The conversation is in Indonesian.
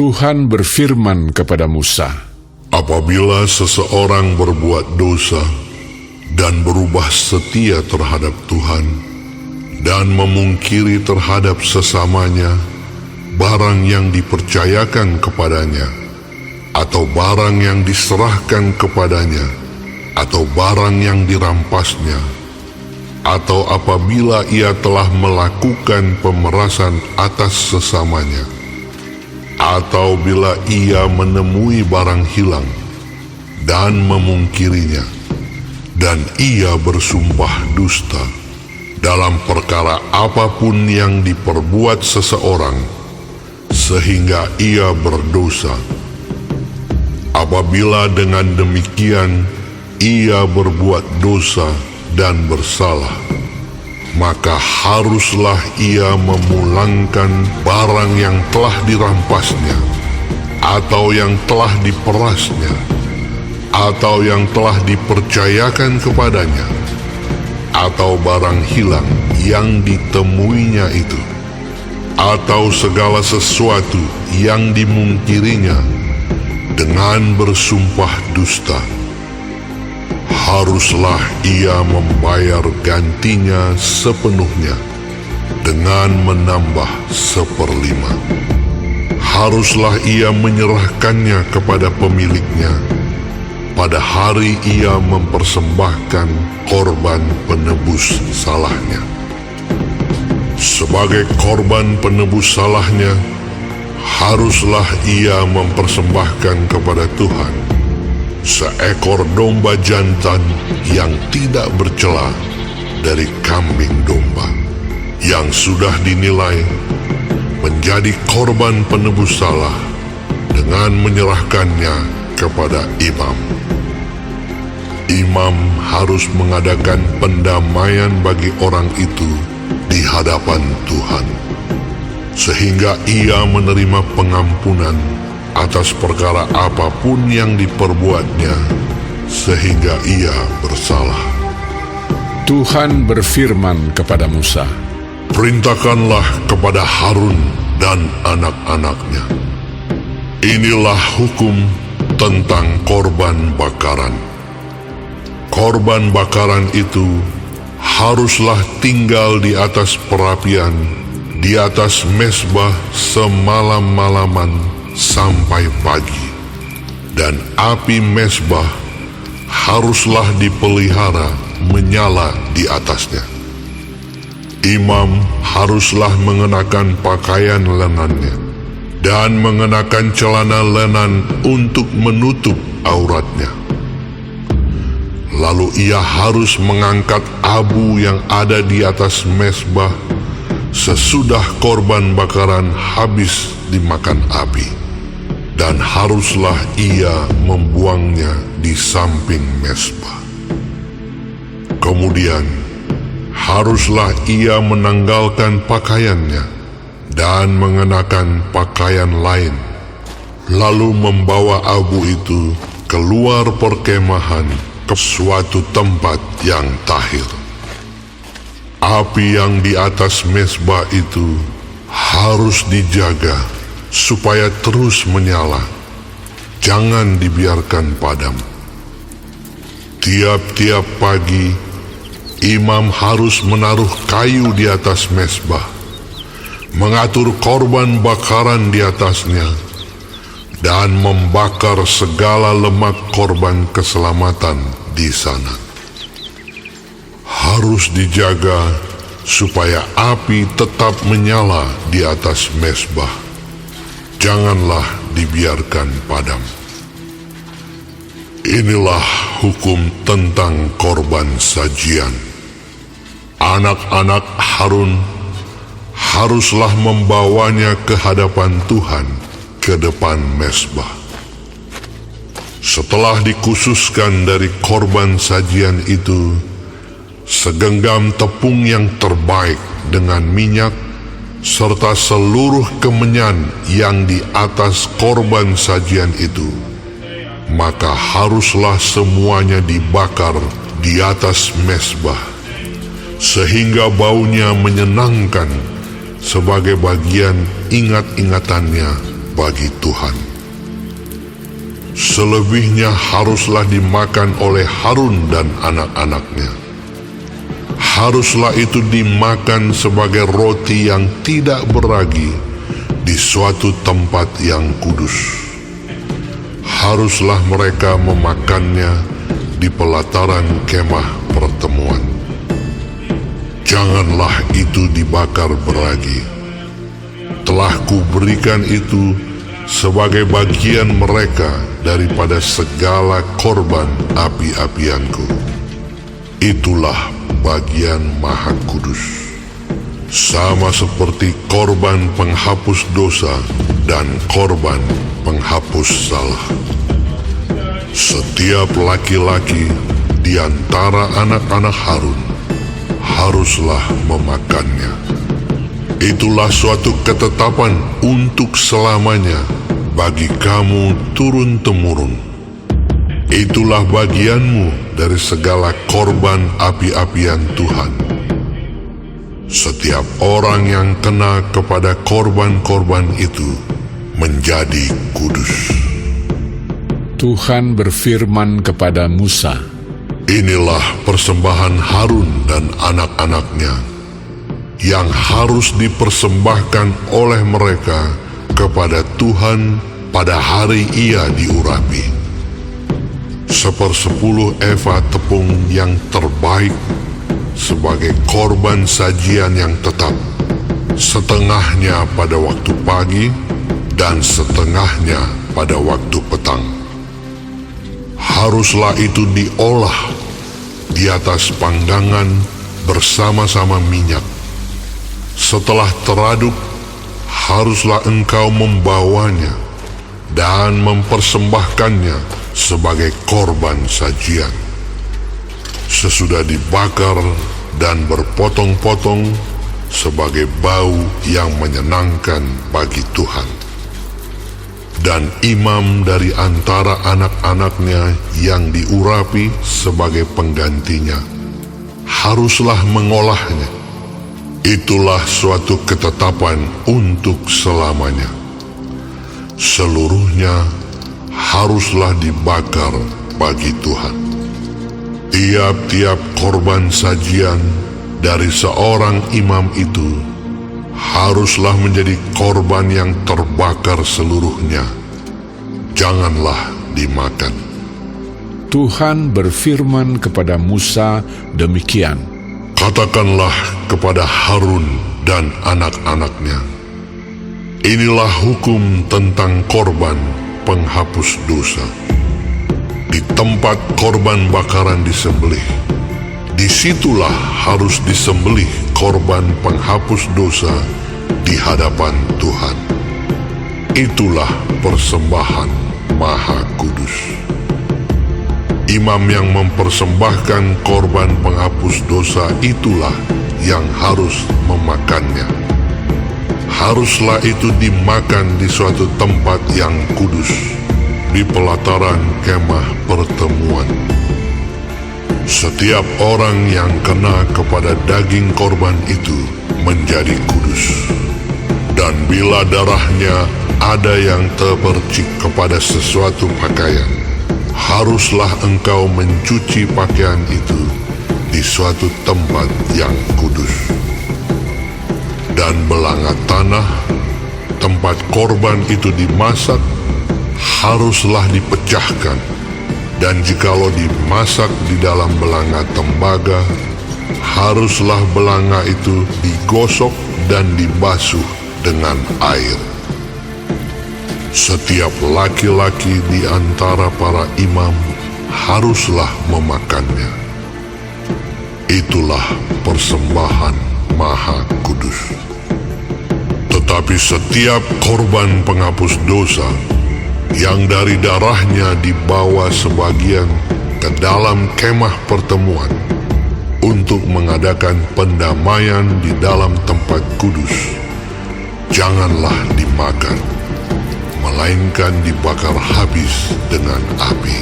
Tuhan berfirman kepada Musa, Apabila seseorang berbuat dosa dan berubah setia terhadap Tuhan dan memungkiri terhadap sesamanya barang yang dipercayakan kepadanya, atau barang yang diserahkan kepadanya, atau barang yang dirampasnya, atau apabila ia telah melakukan pemerasan atas sesamanya, atau bila ia menemui barang hilang dan memungkirinya, dan ia bersumpah dusta dalam perkara apapun yang diperbuat seseorang, sehingga ia berdosa. Apabila dengan demikian ia berbuat dosa dan bersalah, maka haruslah ia memulangkan barang yang telah dirampasnya, atau yang telah diperasnya, atau yang telah dipercayakan kepadanya, atau barang hilang yang ditemuinya itu, atau segala sesuatu yang dimungkirinya dengan bersumpah dusta. Haruslah ia membayar gantinya sepenuhnya dengan menambah 1/5. Haruslah ia menyerahkannya kepada pemiliknya pada hari ia mempersembahkan korban penebus salahnya. Sebagai korban penebus salahnya, haruslah ia mempersembahkan kepada Tuhan seekor domba jantan yang tidak bercela dari kambing domba, yang sudah dinilai menjadi korban penebus salah, dengan menyerahkannya kepada imam. Imam harus mengadakan pendamaian bagi orang itu di hadapan Tuhan, sehingga ia menerima pengampunan atas perkara apapun yang diperbuatnya, sehingga ia bersalah. Tuhan berfirman kepada Musa, Perintahkanlah kepada Harun dan anak-anaknya. Inilah hukum tentang korban bakaran. Korban bakaran itu haruslah tinggal di atas perapian, di atas mezbah semalam-malaman sampai pagi, dan api mezbah haruslah dipelihara menyala di atasnya. Imam haruslah mengenakan pakaian lenannya dan mengenakan celana lenan untuk menutup auratnya. Lalu ia harus mengangkat abu yang ada di atas mezbah sesudah korban bakaran habis dimakan api, dan haruslah ia membuangnya di samping mezbah. Kemudian haruslah ia menanggalkan pakaiannya dan mengenakan pakaian lain, lalu membawa abu itu keluar perkemahan ke suatu tempat yang tahir. Api yang di atas mezbah itu harus dijaga supaya terus menyala, jangan dibiarkan padam. Tiap-tiap pagi, imam harus menaruh kayu di atas mezbah, mengatur korban bakaran di atasnya, dan membakar segala lemak korban keselamatan di sana. Harus dijaga supaya api tetap menyala di atas mezbah. Janganlah dibiarkan padam. Inilah hukum tentang korban sajian. Anak-anak Harun haruslah membawanya ke hadapan Tuhan ke depan mezbah. Setelah dikhususkan dari korban sajian itu, segenggam tepung yang terbaik dengan minyak, serta seluruh kemenyan yang di atas korban sajian itu, maka haruslah semuanya dibakar di atas mezbah, sehingga baunya menyenangkan sebagai bagian ingat-ingatannya bagi Tuhan. Selebihnya haruslah dimakan oleh Harun dan anak-anaknya. Haruslah itu dimakan sebagai roti yang tidak beragi di suatu tempat yang kudus. Haruslah mereka memakannya di pelataran kemah pertemuan. Janganlah itu dibakar beragi. Telah kuberikan itu sebagai bagian mereka daripada segala korban api-apianku. Itulah bagian Maha Kudus, sama seperti korban penghapus dosa dan korban penghapus salah. Setiap laki-laki di antara anak-anak Harun haruslah memakannya. Itulah suatu ketetapan untuk selamanya bagi kamu turun-temurun. Itulah bagianmu dari segala korban api-apian Tuhan. Setiap orang yang kena kepada korban-korban itu menjadi kudus. Tuhan berfirman kepada Musa, Inilah persembahan Harun dan anak-anaknya yang harus dipersembahkan oleh mereka kepada Tuhan pada hari ia diurapi. 1/10 eva tepung yang terbaik sebagai korban sajian yang tetap, setengahnya pada waktu pagi dan setengahnya pada waktu petang. Haruslah itu diolah di atas panggangan bersama-sama minyak. Setelah teraduk, haruslah engkau membawanya dan mempersembahkannya sebagai korban sajian. Sesudah dibakar dan berpotong-potong sebagai bau yang menyenangkan bagi Tuhan. Dan imam dari antara anak-anaknya yang diurapi sebagai penggantinya haruslah mengolahnya. Itulah suatu ketetapan untuk selamanya. Seluruhnya haruslah dibakar bagi Tuhan. Tiap-tiap korban sajian dari seorang imam itu haruslah menjadi korban yang terbakar seluruhnya. Janganlah dimakan. Tuhan berfirman kepada Musa demikian, Katakanlah kepada Harun dan anak-anaknya, inilah hukum tentang korban penghapus dosa. Di tempat korban bakaran disembelih, disitulah harus disembelih korban penghapus dosa di hadapan Tuhan. Itulah persembahan Maha Kudus. Imam yang mempersembahkan korban penghapus dosa itulah yang harus memakannya. Haruslah itu dimakan di suatu tempat yang kudus, di pelataran kemah pertemuan. Setiap orang yang kena kepada daging korban itu menjadi kudus. Dan bila darahnya ada yang terpercik kepada sesuatu pakaian, haruslah engkau mencuci pakaian itu di suatu tempat yang kudus. Dan belanga tanah tempat korban itu dimasak haruslah dipecahkan, dan jikalau dimasak di dalam belanga tembaga, haruslah belanga itu digosok dan dibasuh dengan air. Setiap laki-laki di antara para imam haruslah memakannya. Itulah persembahan Maha Kudus. Tetapi setiap korban penghapus dosa yang dari darahnya dibawa sebagian ke dalam kemah pertemuan untuk mengadakan pendamaian di dalam tempat kudus, janganlah dimakan, melainkan dibakar habis dengan api.